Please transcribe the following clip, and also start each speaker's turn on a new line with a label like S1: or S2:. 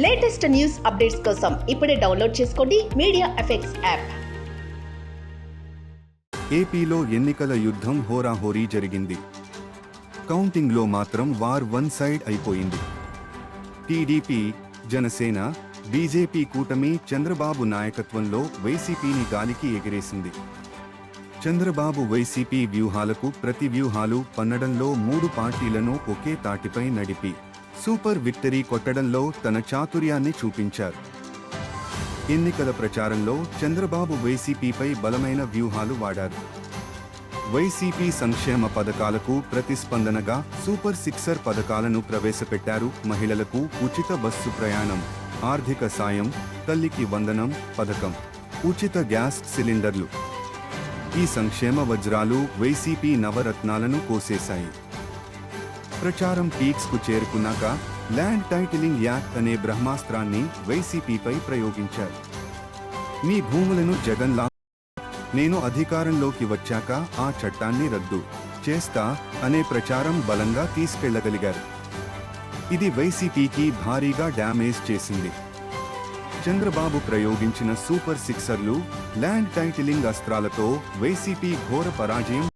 S1: Latest news updates కోసం ఇప్పుడే download చేసుకోండి మీడియా ఎఫెక్ట్స్ యాప్.
S2: ఏపీలో ఎన్నికల యుద్ధం హోరాహోరీ జరిగింది. కౌంటింగ్లో మాత్రం వార్ వన్ సైడ్ అయిపోయింది. టీడీపీ, జనసేన, బీజేపీ కూటమి చంద్రబాబు నాయకత్వంలో వైసీపీని గాలికి ఎగిరేసింది. చంద్రబాబు వైసీపీ వ్యూహాలకు ప్రతి వ్యూహాలు పన్నడంలో మూడు పార్టీలను ఒకే తాటిపై నడిపి సూపర్ విక్టరీ కొట్టడంలో తన చాతుర్యాన్ని చూపించారు. ఎన్నికల ప్రచారంలో చంద్రబాబు వైసీపీపై బలమైన వ్యూహాలు వాడారు. వైసీపీ సంక్షేమ పథకాలకు ప్రతిస్పందనగా సూపర్ సిక్సర్ పథకాలను ప్రవేశపెట్టారు. మహిళలకు ఉచిత బస్సు ప్రయాణం, ఆర్థిక సాయం, తల్లికి వందనం పథకం, ఉచిత గ్యాస్ సిలిండర్లు. ఈ సంక్షేమ వజ్రాలు వైసీపీ నవరత్నాలను కోసేశాయి. ప్రచారం పీక్స్ కు చేరుకున్నాక ల్యాండ్ టైటిలింగ్ యాక్ట్ అనే బ్రహ్మాస్త్రాన్ని వైసీపీపై ప్రయోగించారు. మీ భూములను జగన్ నేను అధికారంలోకి వచ్చాక ఆ చట్టాన్ని రద్దు చేస్తా అనే ప్రచారం బలంగా తీసుకెళ్లగలిగారు. ఇది వైసీపీకి భారీగా డ్యామేజ్ చేసింది. చంద్రబాబు ప్రయోగించిన సూపర్ సిక్సర్లు, ల్యాండ్ టైటిలింగ్ అస్త్రాలతో వైసీపీ ఘోర పరాజయం